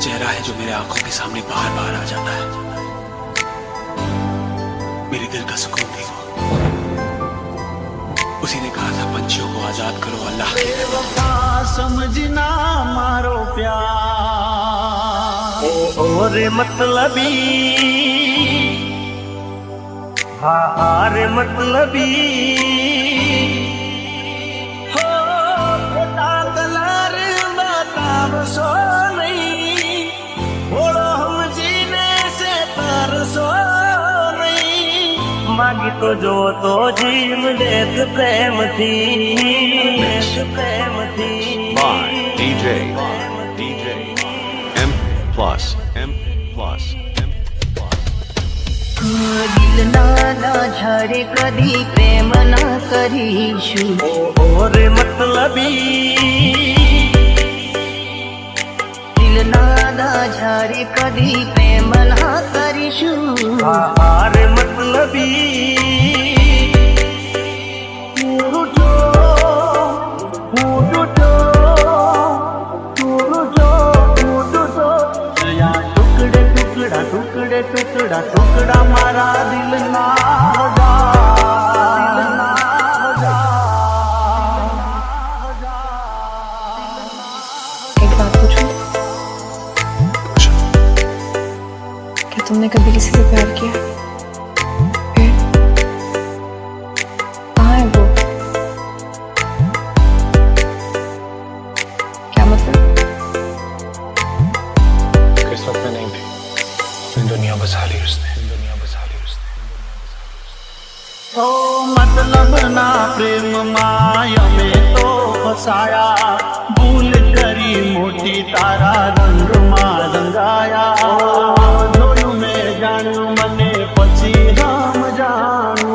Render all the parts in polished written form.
चेहरा है जो मेरे आंखों के सामने बार बार आ जाता है। मेरे दिल का सुकून थी वो। उसी ने कहा था पंछियों को आजाद करो अल्लाह के लिए। समझना मारो प्यार और मतलबी हार मतलबी हो खोटा कलर बताव सो नहीं बोलो हम जीने से तरसो नहीं मांगी तो जो तो जीव देत प्रेम थी by DJ M plus. દિલ ના ઝાડે કદી પ્રેમ ના કરીશું और मतलबी દિલ ના ઝાડે કદી પ્રેમ ના કરીશું हार मतलबी टुकड़े टुकड़ा टुकड़ा मारा दिल ना एक बात पूछूं? क्या तुमने कभी किसी से प्यार किया? फिर कहाँ है वो? क्या मतलब? किस वक्त में नहीं थी, दुनिया बसा ली उसने। ओ मतलब ना प्रेम माया में तो फसाया भूल करी मोटी तारा रंग मा रंगाया जोयू में जानू मने पछी हम जानू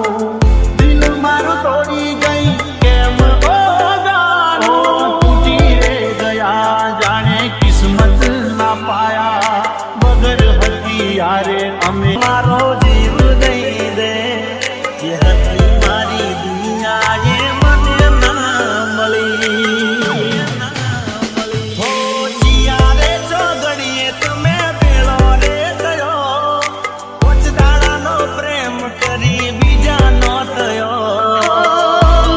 दिल मारू तोड़ी गई केम ओ जानू टूटी रे गया जाने किस्मत ना पाया बगर हथियारे हमें मारो जीव नहीं दे ये हथी मारी दुनिया ये मन ना मली हो जिया रे चौगड़िए तुम्हें बेड़ो रे गयो कुछ दाड़ा नो प्रेम करी बीजा नो तयो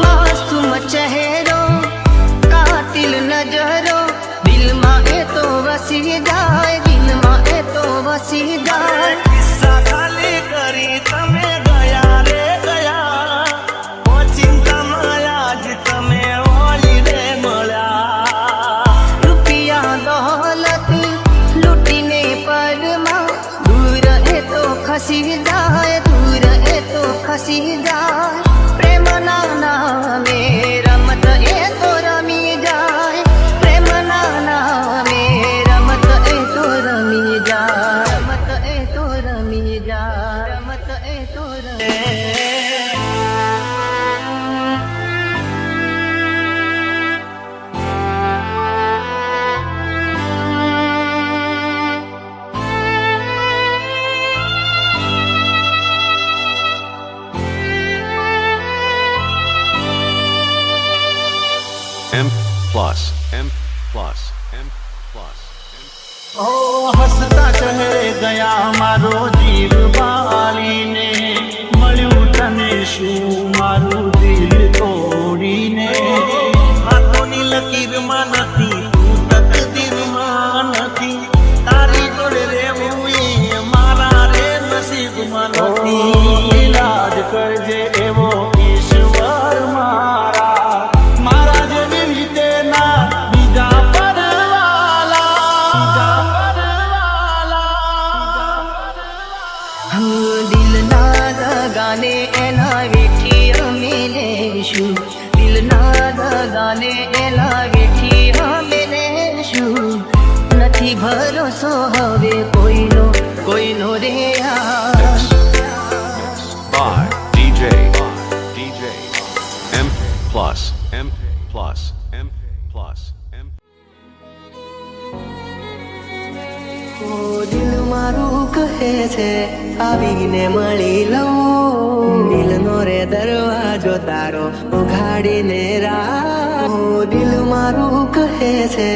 માસૂમ ચહેરો કાતિલ નજરો દિલમાં એ તો વસી જાય દિલમાં એ તો વસી જાય કિસ્સા ખાલી કરી તમે ગયા રે ગયા ઓ ચિંતા માયા જ તમે ઓલી રે મળ્યા રૂપિયા દોલત લૂટીને પરમાં દૂર એ તો ખસી જાય દૂર એ તો ખસી જાય પ્રેમના નામે રમત એ તો રમી જાય પ્રેમના નામે રમત એ તો રમી જાય રમત એ તો રમી જાય રમત એ તો રમી M plus. ओ हसता चહેરે ગયા મારો જીવ બાળીને મળ્યું તને શું મારું દિલ તોડીને હાથોની લકીરમાં નથી તું તકદીરમાં નથી તારી જોડે રહેવું એ મારા રે નસીબમાં નથી ઇલાજ કરજે એવો ઈશ્વર મારા મારા જેવી રીતે ના બીજા हम दिल ना लगाने एना वेठी हमें लेशु दिल ना लगाने एना वेठी हमें लेशु નથી ભરોસો હવે કોઈનો રે યાર By DJ M plus. ઓ દિલ મારું કહે કહે છે આવીને મળી લઉં દિલનો રે દરવાજો તારો ઉઘાડીને રાખો દિલ મારું કહે છે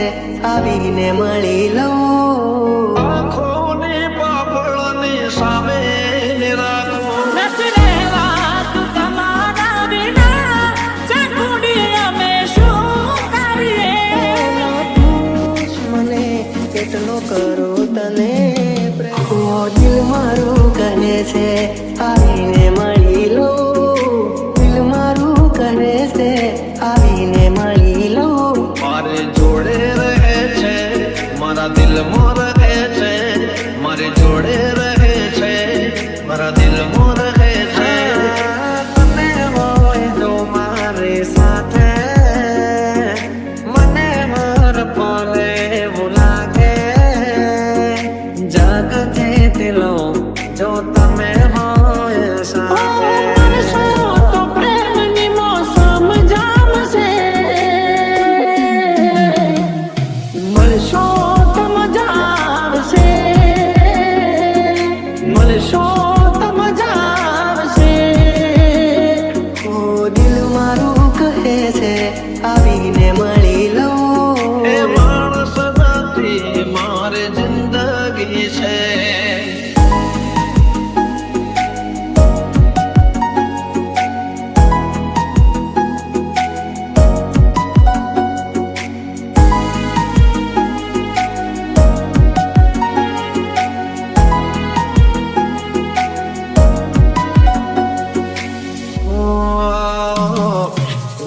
આવીને મળી લઉં આંખોની પાપડની સામે રાખો નથી રહેવાતું તમારા વિના ચકુડી અમે શું કરીએ મને કેટલો કરો તને પ્રેમ ઓ દિલ મારું કહે છે આવીને મળી લો દિલ મારું કહે છે આવીને મળી લો મારે જોડે રહે છે મારા દિલમાં રહે છે મારે જોડે રહે છે મારા દિલમાં રહે છે તમે હોય તો મારી સાથે મને હર પલે એવું લાગે જગથી દિલો જો તમે હોય સાથે મનસો તો પ્રેમની મોસમ જામશે મળશો તો મજા આવશે મળશો તો મજા આવશે ઓ દિલ મારું કહે છે આવીને મળી લઉં એ માણસ નથી મારે જિંદગી છે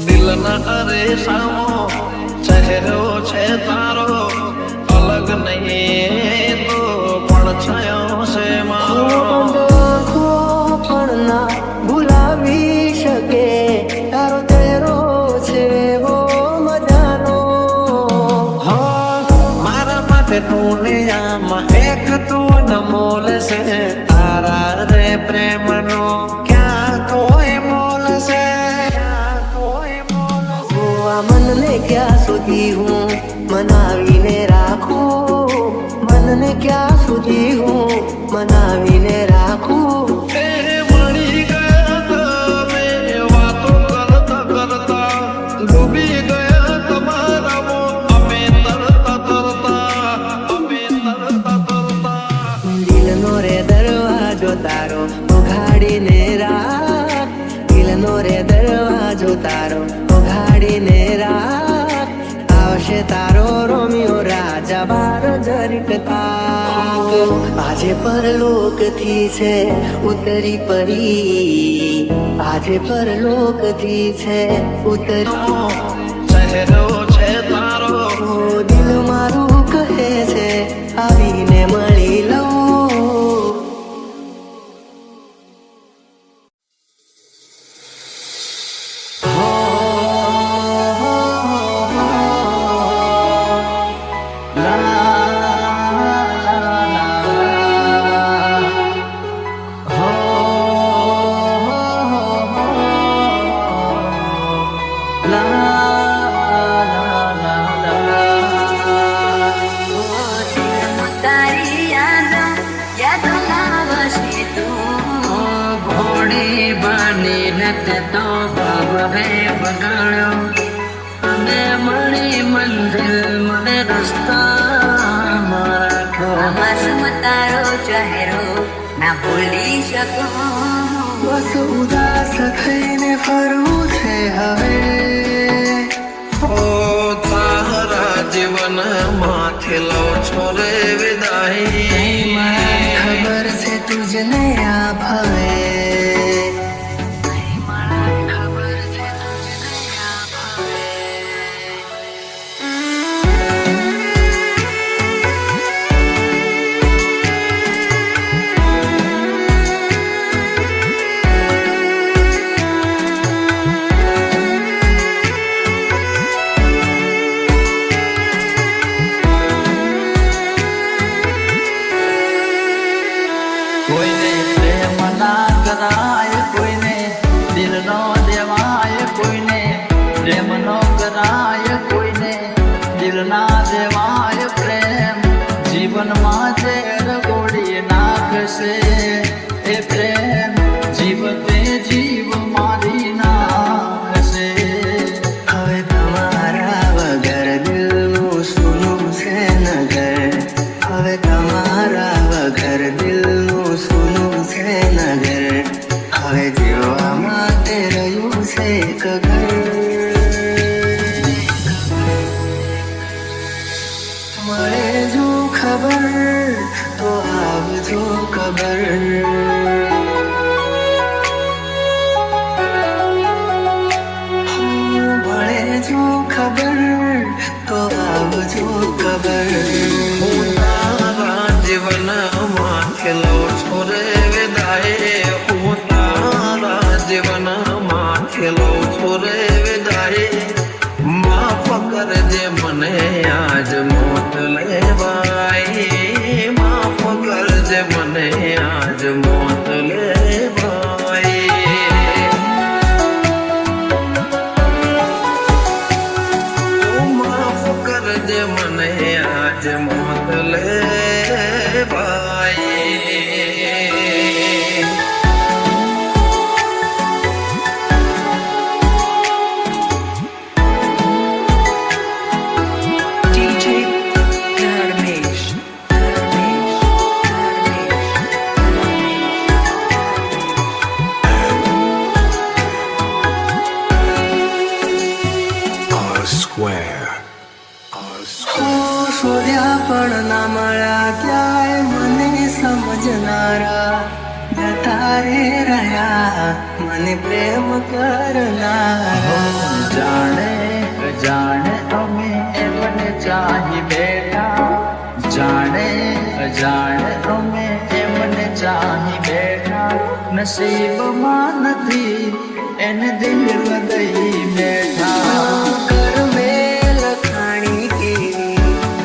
દિલના અરે સામો ચહેરો છે તારો અલગ નહીં તો પણ છાયો છે મારો આંખો પણ ના ભૂલાવી શકે તારો ચહેરો છે એવો મજાનો મારા માટે દુનિયામાં એક તું અનમોલ છે તારા રે પ્રેમનો ક્યાં કોઈ મોલ છે ક્યાં કોઈ મોલ છે હું આ મનને ક્યાં સુધી હું મનાવીને રાખું મનને ક્યાં સુધી હું મનાવીને રાખું એ મળી ગયા તમે વાતો કરતા કરતા ડૂબી ગયા તમારા અમે તરતા તરતા અમે તરતા તરતા દિલનો રે દરવાજો તારો ઉઘાડીને રાખ દિલનો રે દરવાજો તારો ઉઘાડીને રાખ આવશે તારો રોમિયો રાજા બાર જરીકતા આજે પરલોકથી છે ઉતરી પડી આજે પરલોકથી છે ઉતરી ચહેરો છે તારો ઓ દિલ મારું કહે છે આવીને મળી લઉં તારી યાદો લાવશે તું ઘોડી બનીને તે તો ભાવે બગાડ્યો અને મળી મંજિલ મને રસ્તા રાખો માસૂમ તારો ચહેરો ના ભૂલી શકો બસ ઉદાસ થઈને ફરવું છે હવે ઓ તારા જીવન માંથી લો છો રે વિદાય ખબર છે તુજને આ ભવે કોઈને પ્રેમ ના કરાય કોઈને દિલ નો દેવાય કોઈને પ્રેમ નો કરાય કોઈને દિલ ના દેવાય પ્રેમ જીવનમાં ઝેર ગોળી નાખશે હશે એ પ્રેમ જીવતે જીવ મારી નાખશે. હવે તમારા વગર દિલનું સૂનું છે નગર. હવે તમારા વગર દિલનું સૂનું છે નગર. હવે જીવવા માટે રહ્યું છે એક ઘર. મળે જો ખબર તો આવજો ખબર. મળે જો ખબર તો આવજો ખબર. હું તારા જીવનમાં ખેલો છોરે વિદાય. હું તારા જીવનમાં ખેલો છોરે વિદાય. માફ કરજે મને આજ મોત લેવાય. માફ કરજે મને આજ મોત લેવાય. માફ કરજે મને આજ મોત લેવાય. DJ Dharmesh. R square. શોધ્યા પણ ના મળ્યા ક્યાંય મને સમજનારા. જતા રે રહ્યા મને પ્રેમ કરનારા. જાણે અજાણે અમે એમને ચાહી બેઠા. જાણે અજાણે અમે એમને ચાહી બેઠા. નસીબમાં નથી એને દિલ દઈ બેઠા. કર મેં લખાણી કેવી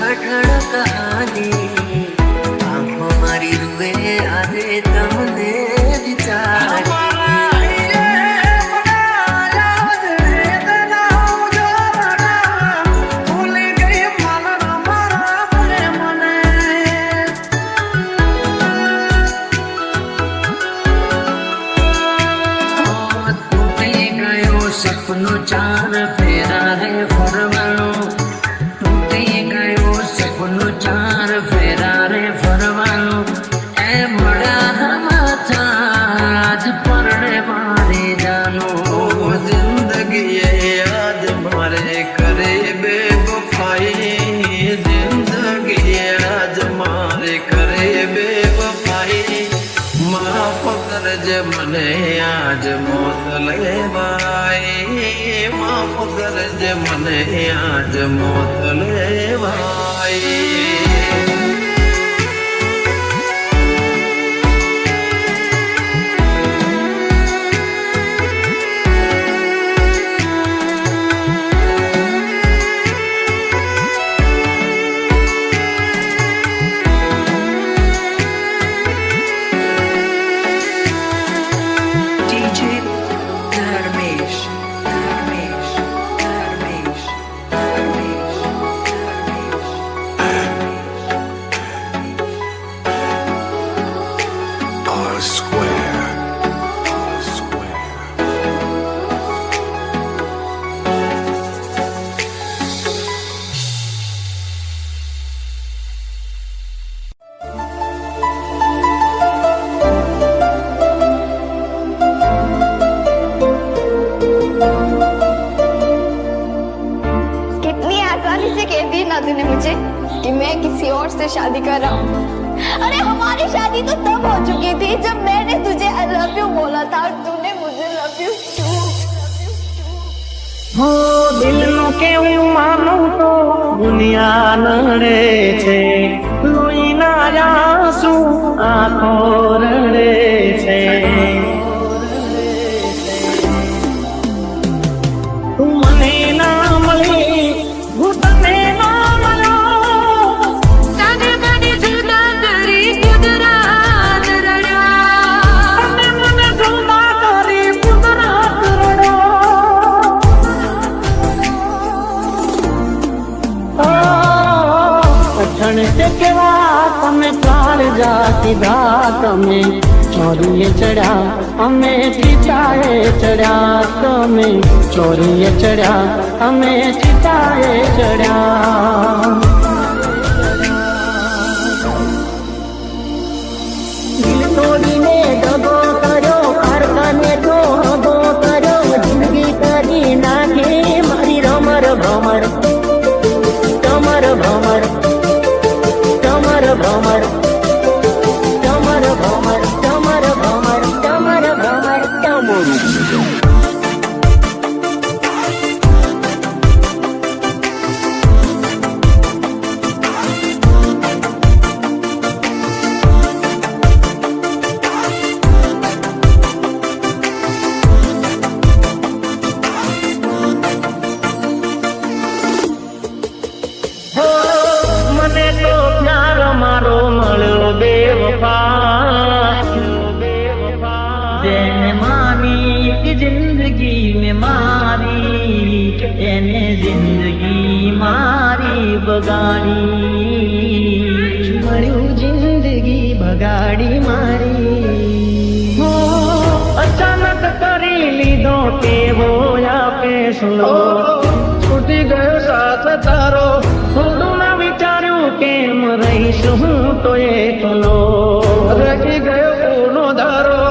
અઢળ કહાની. આંખો મારી રૂએ આજે તમને વિચાર. સપનું ચાર ફેરા રે ફરવાનું. તૂટી ગયો સપનું ચાર ફેરા રે ફરવાનું. એ મળ્યા સમાચાર આજ પરણે મારી જાનું. જિંદગીએ યાદ મારે કરે બેવફાઈ. જિંદગીએ યાદ મારે કરે બેવફાઈ. માફ કરજે મને આજ મોત લેવાય. માફ કરજે મને આજ મોત લેવાય. DJ Dharmesh. Dharmesh. Dharmesh. Dharmesh. Dharmesh. R square. R square. कितनी आसानी से कह दी ना तूने मुझे कि मैं किसी और से शादी कर रहा हूँ. अरे हमारी शादी तो तब हो चुकी थी जब मैंने तुझे आई लव यू बोला था और तूने मुझे लव यू टू. હો દિલનું કેવું માનું તો દુનિયા નડે છે. લોહીના આંસુ આંખો રડે છે. તું મને ના મળી હું તને ના મળ્યો. તમે મને જુદા કરી કુદરત રડો. અઠણ તે કેવા તમે કાળજા કીધા. તમે ચોરીએ ચડ્યા અમે ચિતાએ ચડ્યા, તમે ચોરીએ ચડ્યા અમે ચિતાએ ચડ્યા. દિલ તોડીને દગો કર્યો, પારકાને તો હગો કર્યો, જિંદગી કરી નાખી મારી રમર ભમર, કમર ભમર, કમર ભમર, કમર ભમર, કમર ભમર, કમર ભમર, કમર. મને તો પ્યાર મારો મળ્યો બેવફા, જેને માની કે જિંદગી મેં મારી, એને જિંદગી મારી બગાડી, મળ્યું જિંદગી બગાડી મારી. અચાનક કરી લીધો કેવો આ ફેસલો, છૂટી ગયો સાથ તારો, થોડું ના વિચાર્યું કેમ રહીશું હું તો એકલો, રખી ગયો કોનો ધારો.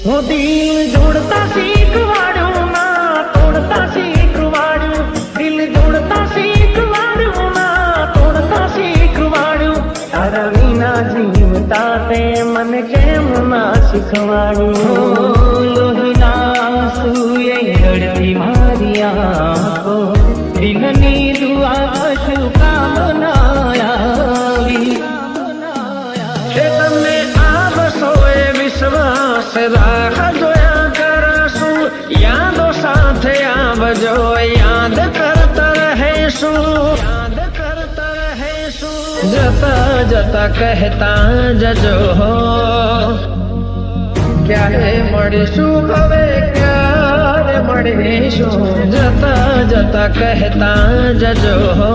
હું દિલ જોડતા શીખવાડ્યું ના તોડતા શીખવાડ્યું, દિલ જોડતા શીખવાડ્યું ના તોડતા શીખવાડ્યું, તારા વિના જીવતા તે મને કેમ ના શીખવાડ્યું. લોહીના સૂએ રડતી મારી આંખો, દિલની દુઆ શું કામ ના આવી. કે તમને આવશો એ વિશ્વાસ રાહ જોયા કરશું, યાદો સાથે આવજો યાદ કરતા રહેશું, યાદ કરતા રહેશું. જતા જતા કહેતા જજો હો, ક્યારે મળીશું હવે ક્યારે મળીશું. જતા જતા કહેતા જજો હો,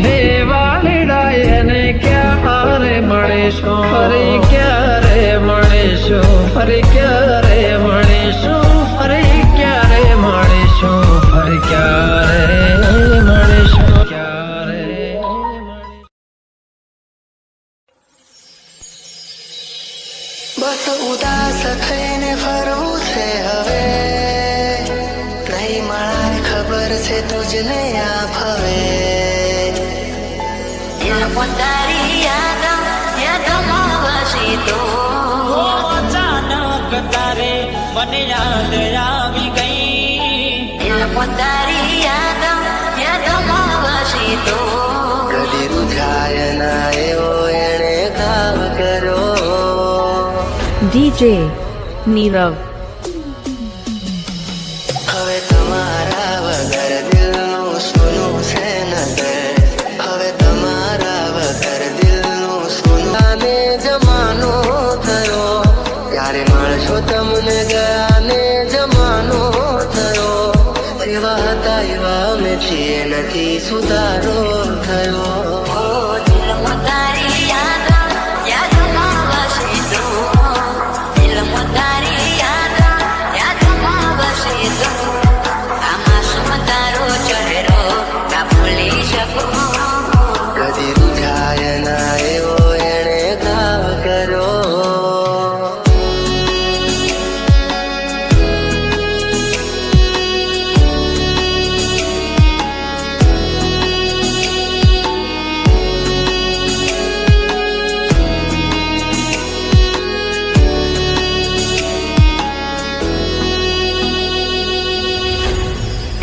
હે વાલીડા એને ક્યારે મળીશું, ફરી ક્યારે મળીશું, ફરી ક્યારે મળીશું, ફરી ક્યારે મળીશું, ફરી ક્યારે મળીશું, ક્યારે. બસ ઉદાસ થઈને ફરવું છે હવે, નહીં મળાય ખબર છે તુજને આ ભવે. દિલ પોતારી યાદોમાં વસી તો, અચાનક તારે મને યાદ આવી ગઈ, દિલ પોતારી યાદોમાં વસી તો, કદી રૂઝાય ના એવો એણે કામ કરો. DJ Nirav. હવે તમારા વગર દિલનું સોનું છે નજર, હવે તમારા વગર દિલનું સોનું. આને જમાનો થયો, ત્યારે મળશો તમને ગયાને જમાનો થયો. એવા હતા એવા અમે છીએ નથી સુધારો થયો. દિલ પોતારી યાદોમાં વસી તો, દિલ પોતારી યાદોમાં વસી તો, આમાં શું તારો ચહેરો ના ભૂલી શકું. કદી રૂઝાય ના એવો એણે કામ કરો.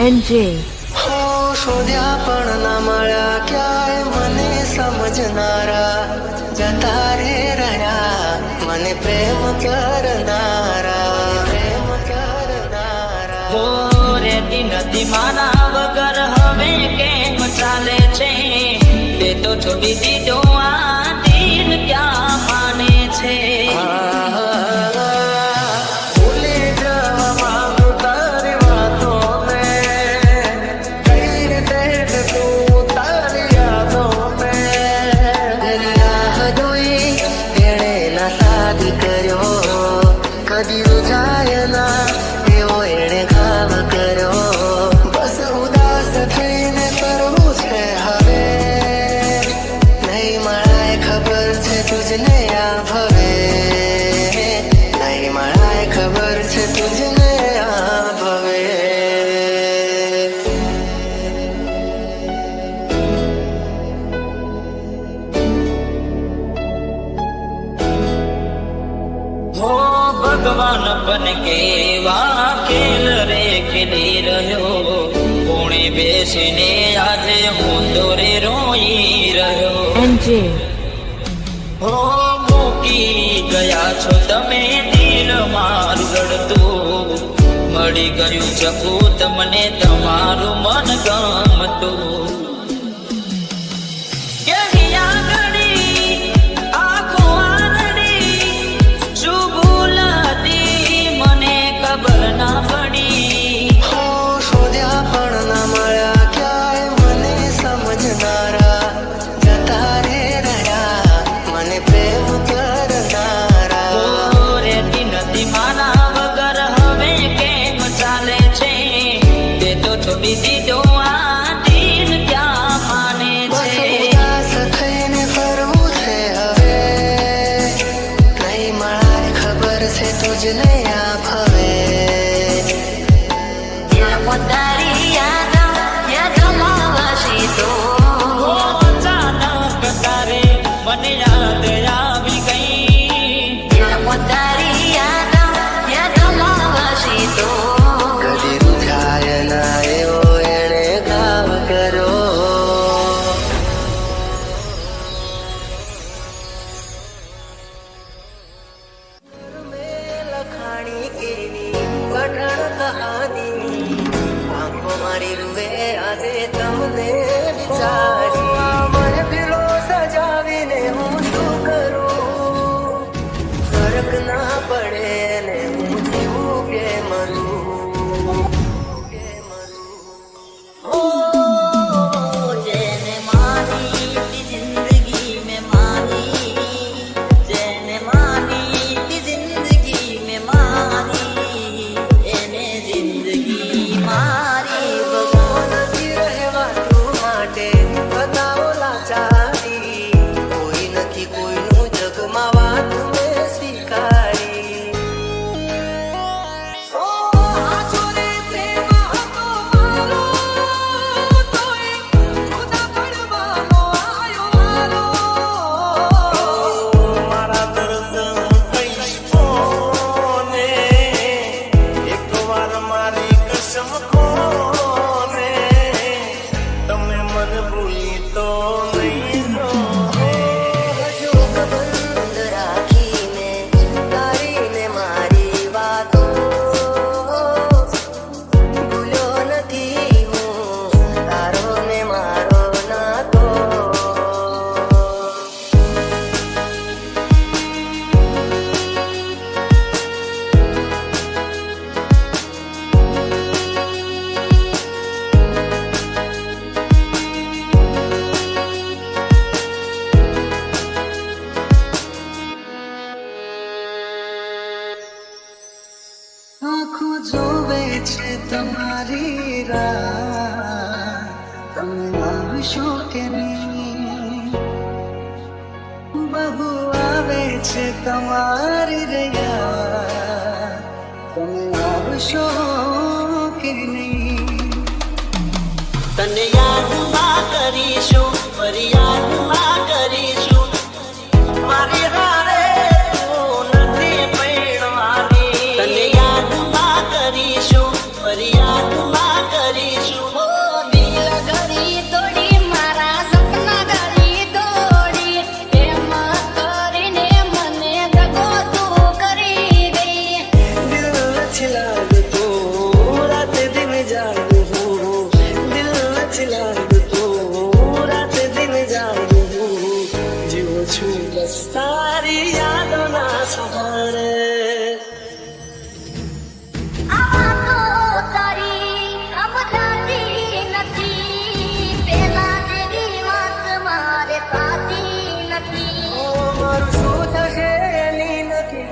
NJ. હો શોધ્યા પણ ના મળ્યા ક્યાંય મને સમજનારા, જતા રે રહ્યા મને પ્રેમ કરનારા, પ્રેમ કરનારા. ઓ રેતી નથી મારા વગર હવે કેમ ચાલે છે, તે તો છોડી દીધો આ દિલ ક્યાં માને છે. ભૂલી જવા માંગુ તારી વાતોને, કઈ રીતે તું તારી યાદોને. રાહ જોઈ તુજને આ ભવે નહીં મળાય ખબર છે તુજને આ ભવે હો ભગવાન બન કેવા ખેલ રે ખેલી રહ્યો કોણે બેસીને આજે હું દોરે રોઈ રહ્યો હો મૂકી ગયા છો તમે દિલ મારું રડતું મળી ગયું ચકું તમને તમારું મન ગમતું તમારી રાહ તમે આવશો કે નહીં બહુ આવે છે તમારી રહ્યા તમે આવશો કે નહીં તને યાદમાં કરીશું ફરી યાદમાં કરીશું મારી હારે તું નથી પૈણવાની તને યાદમાં કરીશું ફરી યાદમાં કરીશું દિલ ઘડી તોડી મારા સપના ઘડી તોડી એમ કરીને મને દગો તું કરી ગઈ દિલ નથી લાગતું રાતે દિન જાગું દિલ નથી લાગતું રાતે દિન જાગું જીવું છું બસ તારી યાદોના સહારે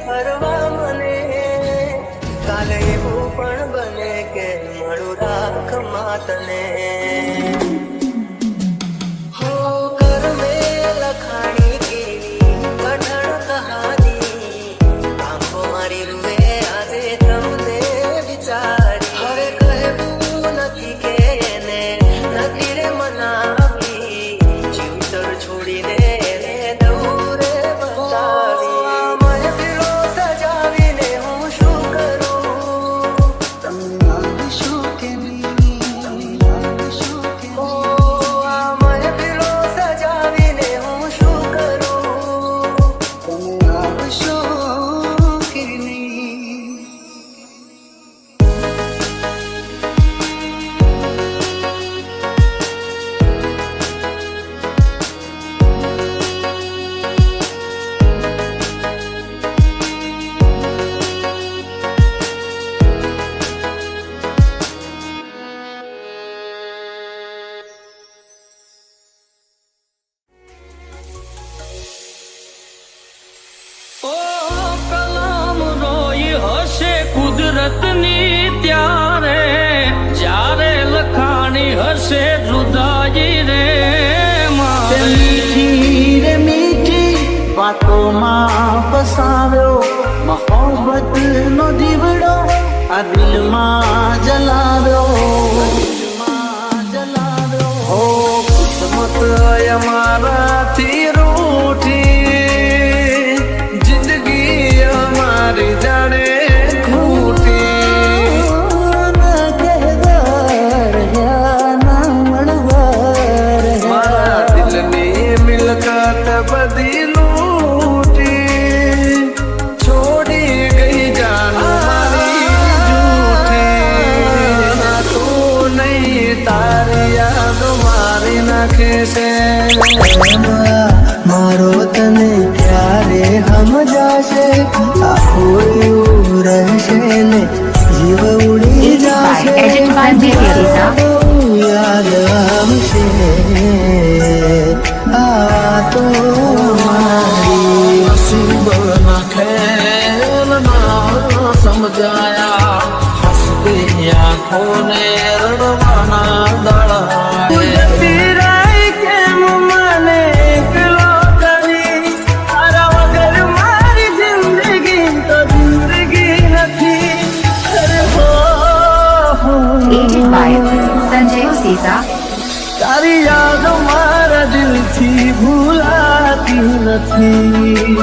ફરવા મને કાલે એવું પણ બને કે મળું રાખ માતને હો કર મે લખાણી કેવી ભારતની ત્યારે જ્યારે લખાણી હશે જુદાઈ રે મીઠી રે મીઠી વાતોમાં ફસાવ્યો મોહબ્બત નો દીવડો આ દિલમાં જલાવ્યો હો કિસ્મત અમારાથી રૂઠી જિંદગી અમારી જાણે બધી લૂટી છોડી ગઈ જાન મારી જૂઠી તું નહીં તારી યાદ મારી નાખે છે મારો તને ક્યારે સમજાશે આખું રહેશે ને જીવ ઉડી જશે યાદ આવશે તો મારી નસીબ ના ખેલ ના સમજાયા હસતી આંખોને રડવાના દળાય કેમ મને એકલો કરી તારા વગર મારી જિંદગી તો જિંદગી નથી અરે હો સંજય સીતા તારી યાદ મારા દિલથી ભૂલાતી નથી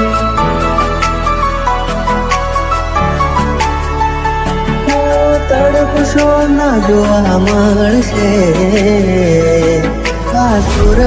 તડપશો ના જોવા મળશે આ સુરત